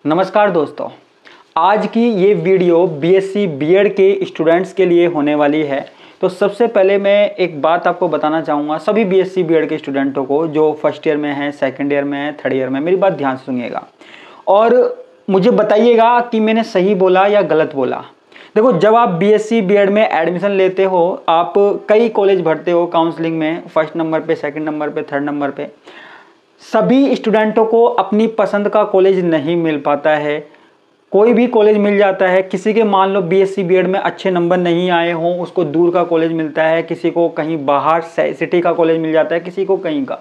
नमस्कार दोस्तों, आज की ये वीडियो बीएससी बीएड के स्टूडेंट्स के लिए होने वाली है। तो सबसे पहले मैं एक बात आपको बताना चाहूँगा सभी बीएससी बीएड के स्टूडेंटों को जो फर्स्ट ईयर में है, सेकंड ईयर में है, थर्ड ईयर में, मेरी बात ध्यान से सुनिएगा और मुझे बताइएगा कि मैंने सही बोला या गलत बोला। देखो, जब आप बीएससी बीएड में एडमिशन लेते हो, आप कई कॉलेज भरते हो काउंसलिंग में, फर्स्ट नंबर पे, सेकंड नंबर पे, थर्ड नंबर पे। सभी स्टूडेंटों को अपनी पसंद का कॉलेज नहीं मिल पाता है। कोई भी कॉलेज मिल जाता है, किसी के मान लो बीएससी बीएड में अच्छे नंबर नहीं आए हों, उसको दूर का कॉलेज मिलता है, किसी को कहीं बाहर सिटी का कॉलेज मिल जाता है, किसी को कहीं का।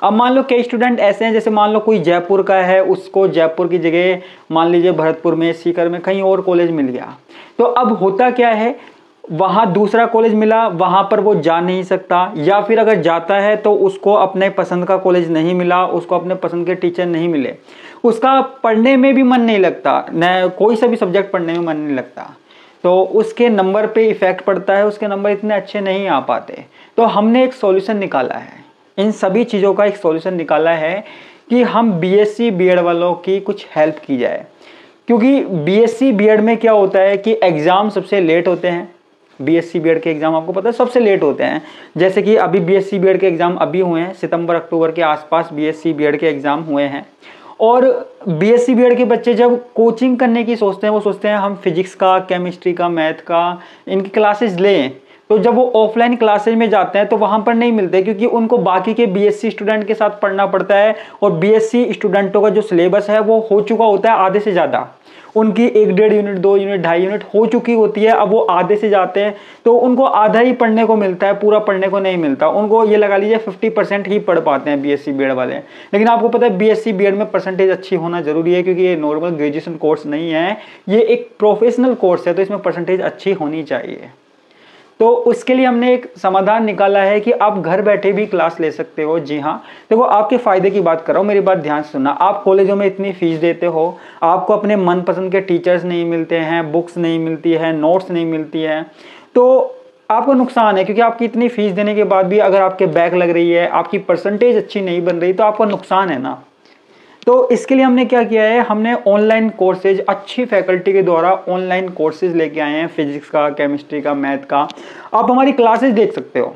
अब मान लो कई स्टूडेंट ऐसे हैं, जैसे मान लो कोई जयपुर का है, उसको जयपुर की जगह मान लीजिए भरतपुर में, सीकर में, कहीं और कॉलेज मिल गया। तो अब होता क्या है, वहां दूसरा कॉलेज मिला, वहां पर वो जा नहीं सकता, या फिर अगर जाता है तो उसको अपने पसंद का कॉलेज नहीं मिला, उसको अपने पसंद के टीचर नहीं मिले, उसका पढ़ने में भी मन नहीं लगता, न कोई सा भी सब्जेक्ट पढ़ने में मन नहीं लगता, तो उसके नंबर पे इफेक्ट पड़ता है, उसके नंबर इतने अच्छे नहीं आ पाते। तो हमने एक सॉल्यूशन निकाला है, इन सभी चीज़ों का एक सॉल्यूशन निकाला है कि हम बीएससी बीएड वालों की कुछ हेल्प की जाए। क्योंकि बीएससी बीएड में क्या होता है कि एग्ज़ाम सबसे लेट होते हैं। बीएससी बीएड के एग्जाम आपको पता है सबसे लेट होते हैं। जैसे कि अभी बीएससी बीएड के एग्जाम अभी हुए हैं, सितंबर अक्टूबर के आसपास बीएससी बीएड के एग्जाम हुए हैं। और बीएससी बीएड के बच्चे जब कोचिंग करने की सोचते हैं, वो सोचते हैं हम फिजिक्स का, केमिस्ट्री का, मैथ का, इनकी क्लासेस लें। तो जब वो ऑफलाइन क्लासेज में जाते हैं तो वहां पर नहीं मिलते, क्योंकि उनको बाकी के बीएससी स्टूडेंट के साथ पढ़ना पड़ता है। और बीएससी स्टूडेंटों का जो सिलेबस है वो हो चुका होता है आधे से ज़्यादा, उनकी 1-1.5 यूनिट, 2 यूनिट, 2.5 यूनिट हो चुकी होती है। अब वो आधे से जाते हैं तो उनको आधा ही पढ़ने को मिलता है, पूरा पढ़ने को नहीं मिलता। उनको ये लगा लीजिए 50% ही पढ़ पाते हैं बीएससी बीएड वाले। लेकिन आपको पता है बीएससी बीएड में परसेंटेज अच्छी होना जरूरी है, क्योंकि ये नॉर्मल ग्रेजुएशन कोर्स नहीं है, ये एक प्रोफेशनल कोर्स है, तो इसमें परसेंटेज अच्छी होनी चाहिए। तो उसके लिए हमने एक समाधान निकाला है कि आप घर बैठे भी क्लास ले सकते हो। जी हाँ, देखो आपके फायदे की बात कर रहा हूँ, मेरी बात ध्यान से सुनना। आप कॉलेजों में इतनी फीस देते हो, आपको अपने मनपसंद के टीचर्स नहीं मिलते हैं, बुक्स नहीं मिलती है, नोट्स नहीं मिलती है, तो आपको नुकसान है। क्योंकि आपकी इतनी फीस देने के बाद भी अगर आपके बैक लग रही है, आपकी परसेंटेज अच्छी नहीं बन रही, तो आपका नुकसान है ना। तो इसके लिए हमने क्या किया है, हमने ऑनलाइन कोर्सेज अच्छी फैकल्टी के द्वारा ऑनलाइन कोर्सेज लेके आए हैं, फिजिक्स का, केमिस्ट्री का, मैथ का। आप हमारी क्लासेज देख सकते हो,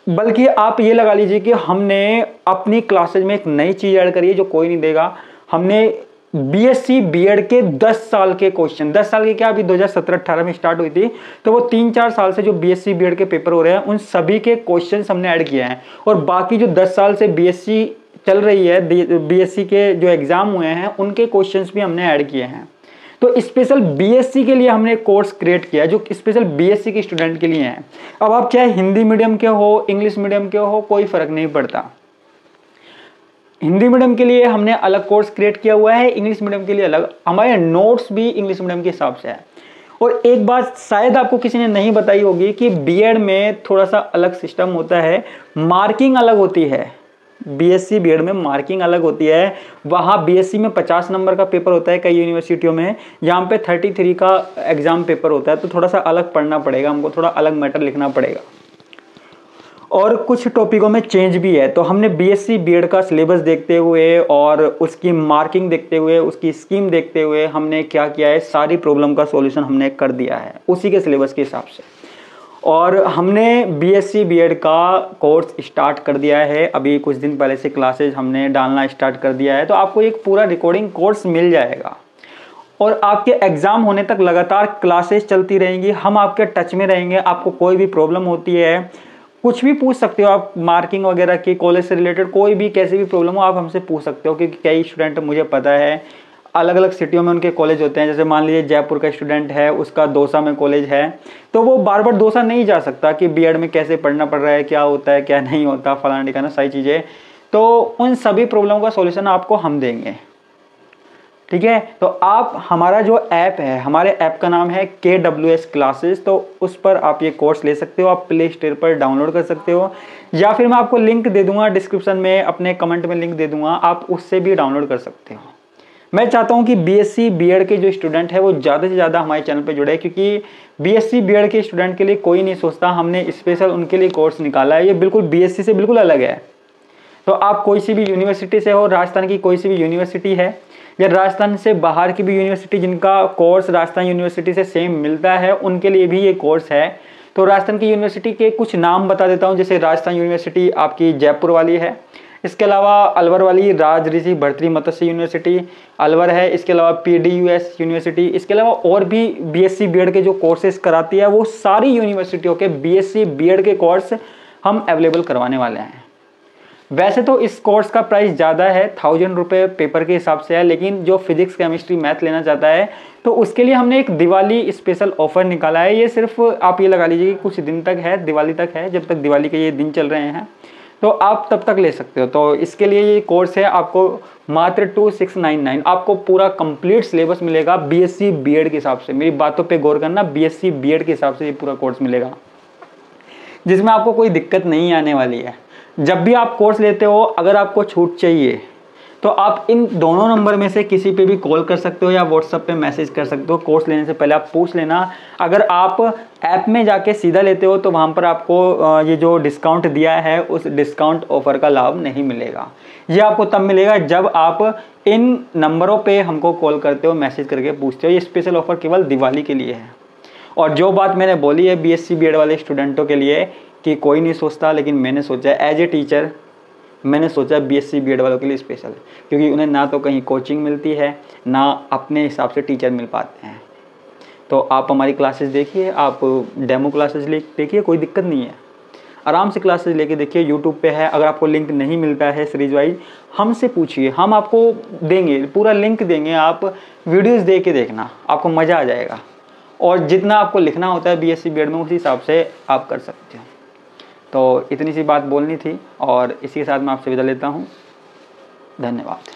बल्कि आप ये लगा लीजिए कि हमने अपनी क्लासेज में एक नई चीज ऐड करी है जो कोई नहीं देगा। हमने बीएससी बीएड के 10 साल के क्वेश्चन, 10 साल के क्या, अभी 2017-18 में स्टार्ट हुई थी, तो वो 3-4 साल से जो बीएससी बीएड के पेपर हो रहे हैं, उन सभी के क्वेश्चन हमने ऐड किए हैं। और बाकी जो 10 साल से बीएससी चल रही है, बीएससी के जो एग्जाम हुए हैं, उनके क्वेश्चंस भी हमने ऐड किए हैं। तो स्पेशल बीएससी के लिए हमने कोर्स क्रिएट किया है जो स्पेशल बीएससी के स्टूडेंट के लिए है। अब आप चाहे हिंदी मीडियम के हो, इंग्लिश मीडियम के हो, कोई फर्क नहीं पड़ता। हिंदी मीडियम के लिए हमने अलग कोर्स क्रिएट किया हुआ है, इंग्लिश मीडियम के लिए अलग। हमारे नोट्स भी इंग्लिश मीडियम के हिसाब से है। और एक बात शायद आपको किसी ने नहीं बताई होगी कि बीएड में थोड़ा सा अलग सिस्टम होता है, मार्किंग अलग होती है। बीएससी बीएड में मार्किंग अलग होती है। वहाँ बीएससी में 50 नंबर का पेपर होता है कई यूनिवर्सिटियों में, यहाँ पे 33 का एग्जाम पेपर होता है। तो थोड़ा सा अलग पढ़ना पड़ेगा हमको, थोड़ा अलग मैटर लिखना पड़ेगा, और कुछ टॉपिकों में चेंज भी है। तो हमने बीएससी बीएड का सिलेबस देखते हुए और उसकी मार्किंग देखते हुए, उसकी स्कीम देखते हुए हमने क्या किया है, सारी प्रॉब्लम का सॉल्यूशन हमने कर दिया है उसी के सिलेबस के हिसाब से। और हमने बीएससी बीएड का कोर्स स्टार्ट कर दिया है, अभी कुछ दिन पहले से क्लासेज हमने डालना स्टार्ट कर दिया है। तो आपको एक पूरा रिकॉर्डिंग कोर्स मिल जाएगा और आपके एग्ज़ाम होने तक लगातार क्लासेस चलती रहेंगी। हम आपके टच में रहेंगे। आपको कोई भी प्रॉब्लम होती है, कुछ भी पूछ सकते हो आप, मार्किंग वगैरह की, कॉलेज से रिलेटेड कोई भी कैसी भी प्रॉब्लम हो आप हमसे पूछ सकते हो। क्योंकि कई स्टूडेंट, मुझे पता है, अलग अलग सिटियों में उनके कॉलेज होते हैं। जैसे मान लीजिए जयपुर का स्टूडेंट है, उसका दौसा में कॉलेज है, तो वो बार बार दौसा नहीं जा सकता कि बीएड में कैसे पढ़ना पड़ रहा है, क्या होता है, क्या नहीं होता, फलाना ठिकाना, सारी चीज़ें। तो उन सभी प्रॉब्लम का सॉल्यूशन आपको हम देंगे, ठीक है। तो आप, हमारा जो ऐप है, हमारे ऐप का नाम है KWS क्लासेस, तो उस पर आप ये कोर्स ले सकते हो। आप प्ले स्टोर पर डाउनलोड कर सकते हो, या फिर मैं आपको लिंक दे दूंगा डिस्क्रिप्शन में, अपने कमेंट में लिंक दे दूंगा, आप उससे भी डाउनलोड कर सकते हो। मैं चाहता हूं कि बीएससी बीएड के जो स्टूडेंट है वो ज़्यादा से ज़्यादा हमारे चैनल पे जुड़े, क्योंकि बीएससी बीएड के स्टूडेंट के लिए कोई नहीं सोचता। हमने स्पेशल उनके लिए कोर्स निकाला है, ये बिल्कुल बीएससी से बिल्कुल अलग है। तो आप कोई सी भी यूनिवर्सिटी से हो, राजस्थान की कोई सी भी यूनिवर्सिटी है, या राजस्थान से बाहर की भी यूनिवर्सिटी जिनका कोर्स राजस्थान यूनिवर्सिटी से सेम मिलता है उनके लिए भी ये कोर्स है। तो राजस्थान की यूनिवर्सिटी के कुछ नाम बता देता हूँ, जैसे राजस्थान यूनिवर्सिटी आपकी जयपुर वाली है, इसके अलावा अलवर वाली राज ऋषि भर्तृहरि मत्स्य यूनिवर्सिटी अलवर है, इसके अलावा PDUS यूनिवर्सिटी, इसके अलावा और भी BSc BEd के जो कोर्सेज कराती है वो सारी यूनिवर्सिटियों के BSc BEd के कोर्स हम अवेलेबल करवाने वाले हैं। वैसे तो इस कोर्स का प्राइस ज़्यादा है, 1000 रुपये पेपर के हिसाब से है, लेकिन जो फिजिक्स केमिस्ट्री मैथ लेना चाहता है तो उसके लिए हमने एक दिवाली स्पेशल ऑफर निकाला है। ये सिर्फ आप ये लगा लीजिए कि कुछ दिन तक है, दिवाली तक है, जब तक दिवाली के ये दिन चल रहे हैं तो आप तब तक ले सकते हो। तो इसके लिए ये कोर्स है आपको मात्र 2699, आपको पूरा कंप्लीट सिलेबस मिलेगा BSc BEd के हिसाब से। मेरी बातों पे गौर करना, BSc BEd के हिसाब से ये पूरा कोर्स मिलेगा, जिसमें आपको कोई दिक्कत नहीं आने वाली है। जब भी आप कोर्स लेते हो, अगर आपको छूट चाहिए तो आप इन दोनों नंबर में से किसी पे भी कॉल कर सकते हो या व्हाट्सएप पे मैसेज कर सकते हो। कोर्स लेने से पहले आप पूछ लेना। अगर आप ऐप में जाके सीधा लेते हो तो वहाँ पर आपको ये जो डिस्काउंट दिया है उस डिस्काउंट ऑफर का लाभ नहीं मिलेगा। ये आपको तब मिलेगा जब आप इन नंबरों पे हमको कॉल करते हो, मैसेज करके पूछते हो। ये स्पेशल ऑफर केवल दिवाली के लिए है। और जो बात मैंने बोली है BSc BEd वाले स्टूडेंटों के लिए कि कोई नहीं सोचता, लेकिन मैंने सोचा एज ए टीचर मैंने सोचा BSc BEd वालों के लिए स्पेशल, क्योंकि उन्हें ना तो कहीं कोचिंग मिलती है ना अपने हिसाब से टीचर मिल पाते हैं। तो आप हमारी क्लासेस देखिए, आप डेमो क्लासेस देखिए, कोई दिक्कत नहीं है, आराम से क्लासेस लेके देखिए। यूट्यूब पे है, अगर आपको लिंक नहीं मिलता है सीरीज वाइज हमसे पूछिए, हम आपको देंगे, पूरा लिंक देंगे, आप वीडियोज़ देख के देखना, आपको मज़ा आ जाएगा। और जितना आपको लिखना होता है BSc BEd में उसी हिसाब से आप कर सकते हो। तो इतनी सी बात बोलनी थी और इसी के साथ मैं आपसे विदा लेता हूँ। धन्यवाद।